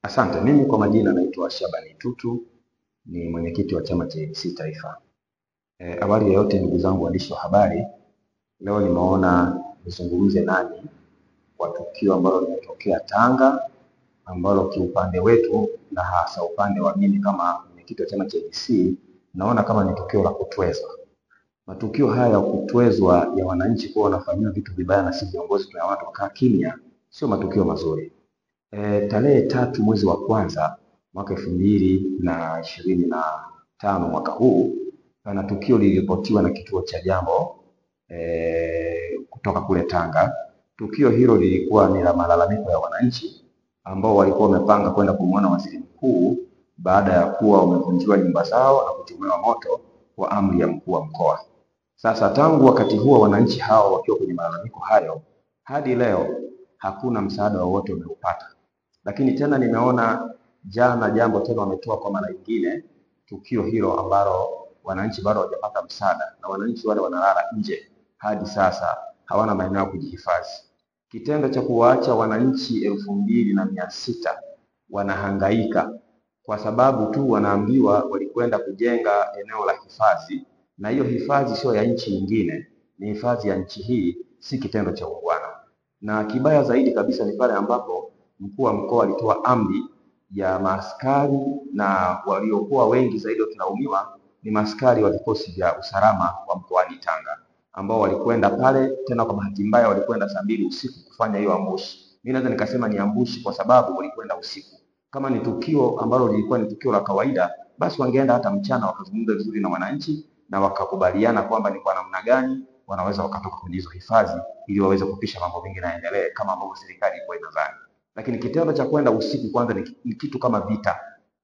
Asante. Mimi kwa majina naitwa Shabani Tutu, ni mwenyekiti wa chama cha ADC Taifa. Awali ya yote, ndugu zangu waandishi wa habari, leo nimeona nizungumze nanyi kwa tukio ambalo limetokea Tanga, ambalo kiupande wetu na hasa upande wa mimi kama mwenyekiti wa chama cha ADC naona kama ni tukio la kutwezwa. Matukio haya ya kutwezwa ya wananchi kuwa wanafanyia vitu vibaya na si viongozi tunaona tukaa kimya, sio matukio mazuri. Tarehe 3 mwezi wa kwanza mwaka 2025 mwaka huu, pana tukio liliripotiwa na kituo cha Jambo kutoka kule Tanga. Tukio hilo lilikuwa ni la malalamiko ya wananchi ambao walikuwa wamepanga kwenda kumwona waziri mkuu baada ya kuwa wamevunjiwa nyumba zao na kuchomewa moto kwa amri ya mkuu wa mkoa. Sasa tangu wakati huo wananchi hao wakiwa kwenye malalamiko hayo hadi leo hakuna msaada wowote wameupata. Lakini tena nimeona jana Jambo tena wametoa kwa mara nyingine tukio hilo ambalo wananchi bado hawajapata msaada, na wananchi wale wanalala nje hadi sasa, hawana maeneo ya kujihifadhi. Kitendo cha kuwaacha wananchi 2600 wanahangaika kwa sababu tu wanaambiwa walikwenda kujenga eneo la hifadhi, na hiyo hifadhi sio ya nchi nyingine, ni hifadhi ya nchi hii, si kitendo cha ungwana. Na kibaya zaidi kabisa ni pale ambapo mkuu wa mkoa alitoa amri ya maaskari, na waliokuwa wengi zaidi wakilaumiwa ni maaskari wa vikosi vya usalama wa mkoani Tanga ambao walikwenda pale, tena kwa bahati mbaya walikwenda saa 2 usiku kufanya hiyo ambushi. Mimi naweza nikasema ni ambushi kwa sababu walikwenda usiku. Kama ni tukio ambalo lilikuwa ni tukio la kawaida, basi wangeenda hata mchana wakazungumza vizuri na wananchi na wakakubaliana kwamba ni kwa namna gani wanaweza wakatoka kwenye hizo hifadhi ili waweze kupisha mambo mengi na endelee kama ambavyo serikali ilikuwa inadhani. Lakini kitendo cha kwenda usiku kwanza ni kitu kama vita,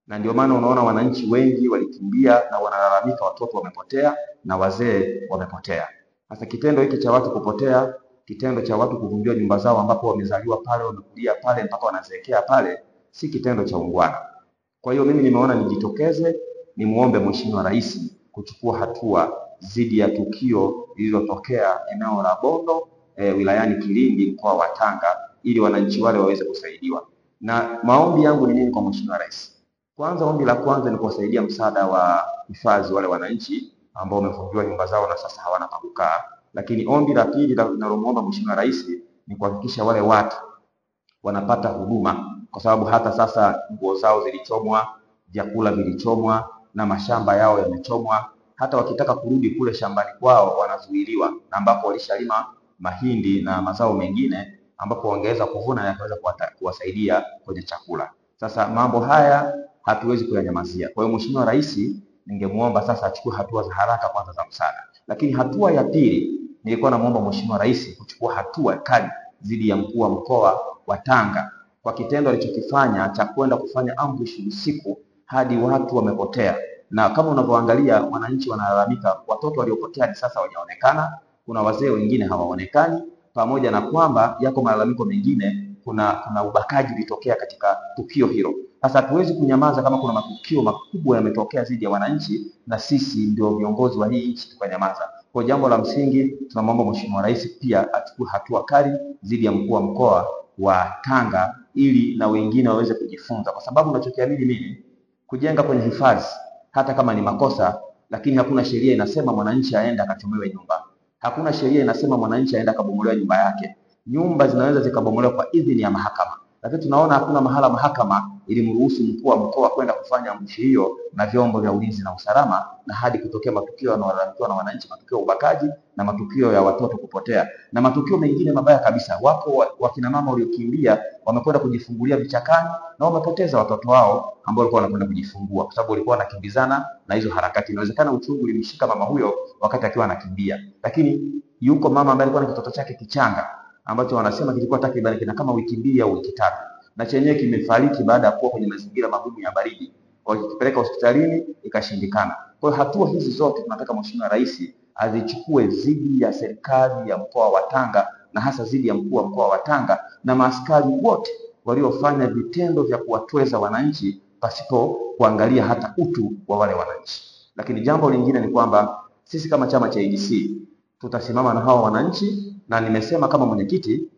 na ndio maana unaona wananchi wengi walikimbia na wanalalamika watoto wamepotea na wazee wamepotea. Sasa kitendo hiki cha watu kupotea, kitendo cha watu kuvunjiwa nyumba zao ambapo wamezaliwa pale, wamekulia pale mpaka wanazeekea pale, si kitendo cha ungwana. Kwa hiyo mimi nimeona nijitokeze nimuombe Mheshimiwa Rais kuchukua hatua dhidi ya tukio lililotokea eneo la Bondo wilayani Kilindi mkoa wa Tanga, ili wananchi wale waweze kusaidiwa. Na maombi yangu ni nini kwa Mheshimiwa Rais? Kwanza, ombi la kwanza ni kuwasaidia msaada wa hifadhi wale wananchi ambao wamevunjiwa nyumba zao na sasa hawana pa kukaa. Lakini ombi la pili ninalomuomba Mheshimiwa Rais ni kuhakikisha wale watu wanapata huduma, kwa sababu hata sasa nguo zao zilichomwa, vyakula vilichomwa na mashamba yao yamechomwa. Hata wakitaka kurudi kule shambani kwao wanazuiliwa, na ambapo walishalima mahindi na mazao mengine ambapo wangeweza kuvuna yakaweza kuwasaidia kwenye chakula. Sasa mambo haya hatuwezi kuyanyamazia. Kwa hiyo Mheshimiwa Rais ningemuomba sasa achukue hatua za haraka kwanza za msaada. Lakini hatua ya pili, nilikuwa namuomba Mheshimiwa Rais kuchukua hatua kali dhidi ya mkuu wa mkoa wa Tanga kwa kitendo alichokifanya cha kwenda kufanya ambush usiku hadi watu wamepotea. Na kama unavyoangalia wananchi wanalalamika, watoto waliopotea ni sasa hawajaonekana, kuna wazee wengine hawaonekani, pamoja na kwamba yako malalamiko mengine, kuna ubakaji ulitokea katika tukio hilo. Sasa hatuwezi kunyamaza kama kuna matukio makubwa yametokea dhidi ya wananchi na sisi ndio viongozi wa hii nchi tukanyamaza. Kwa jambo la msingi tunamwomba Mheshimiwa Rais pia achukue hatua kali dhidi ya mkuu wa mkoa wa Tanga ili na wengine waweze kujifunza, kwa sababu ninachokiamini mimi, kujenga kwenye hifadhi hata kama ni makosa, lakini hakuna sheria inasema mwananchi aende akachomewe nyumba. Hakuna sheria inasema mwananchi aende akabomolewe nyumba yake. Nyumba zinaweza zikabomolewa kwa idhini ya mahakama, lakini tunaona hakuna mahala mahakama ilimruhusu mkuu wa mkoa kwenda kufanya ambushi hiyo na vyombo vya ulinzi na usalama, na hadi kutokea matukio yanayolalamikiwa na wananchi, matukio ya ubakaji na matukio ya watoto kupotea na matukio mengine mabaya kabisa. Wapo wakina mama waliokimbia wamekwenda kujifungulia vichakani na wamepoteza watoto wao ambao walikuwa wanakwenda kujifungua kwa sababu walikuwa wanakimbizana na hizo harakati. Inawezekana uchungu ulimshika mama huyo wakati akiwa anakimbia, lakini yuko mama ambaye alikuwa na kitoto chake kichanga ambacho wanasema kilikuwa takriban kina kama wiki 2 au wiki 3, na chenyewe kimefariki baada ya kuwa kwenye mazingira magumu ya baridi. Wakipeleka hospitalini ikashindikana. Kwa hiyo hatua hizi zote tunataka Mheshimiwa Rais azichukue dhidi ya serikali ya mkoa wa Tanga, na hasa dhidi ya mkuu wa mkoa wa Tanga na maaskari wote waliofanya vitendo vya kuwatweza wananchi pasipo kuangalia hata utu wa wale wananchi. Lakini jambo lingine ni kwamba sisi kama chama cha ADC tutasimama na hawa wananchi, na nimesema kama mwenyekiti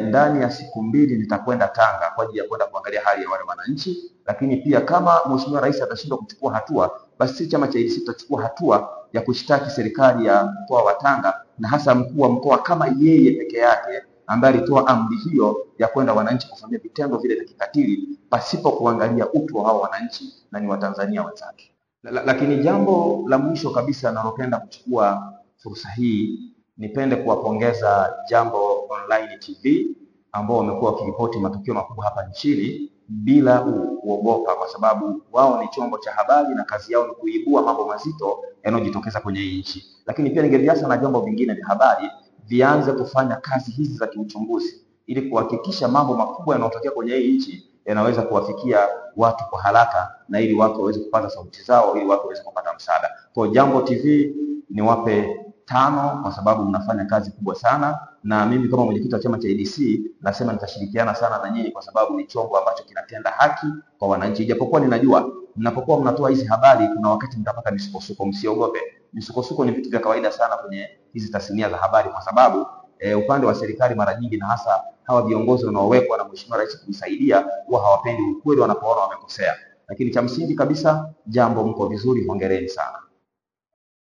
ndani ya siku 2 nitakwenda Tanga kwa ajili ya kwenda kuangalia hali ya wale wananchi, lakini pia kama Mheshimiwa Rais atashindwa kuchukua hatua, basi sisi chama cha ADC tutachukua hatua ya kushtaki serikali ya mkoa wa Tanga na hasa mkuu wa mkoa kama yeye peke yake ambaye alitoa amri hiyo ya kwenda wananchi kufanyia vitendo vile vya kikatili pasipo kuangalia utu wa hao wananchi na ni Watanzania wenzake. Lakini jambo la mwisho kabisa nalopenda kuchukua fursa hii, nipende kuwapongeza Jambo Online TV ambao wamekuwa wakiripoti matukio makubwa hapa nchini bila kuogopa, kwa sababu wao ni chombo cha habari na kazi yao ni kuibua mambo mazito yanayojitokeza kwenye hii nchi. Lakini pia ningeliasa na vyombo vingine vya habari vianze kufanya kazi hizi za kiuchunguzi ili kuhakikisha mambo makubwa yanayotokea kwenye hii nchi yanaweza kuwafikia watu kwa haraka na ili watu waweze kupata sauti zao, ili watu waweze kupata msaada. Kwa Jambo TV niwape 5 kwa sababu mnafanya kazi kubwa sana, na mimi kama mwenyekiti wa chama cha ADC nasema nitashirikiana sana na nyinyi kwa sababu ni chombo ambacho kinatenda haki kwa wananchi. Japokuwa ninajua mnapokuwa mnatoa hizi habari kuna wakati mtapata misukosuko, msiogope. Misukosuko ni vitu vya kawaida sana kwenye hizi tasnia za habari, kwa sababu upande wa serikali mara nyingi na hasa hawa viongozi wanaowekwa na Mheshimiwa Rais kumsaidia huwa hawapendi ukweli wanapoona wamekosea. Lakini cha msingi kabisa, Jambo mko vizuri, hongereni sana.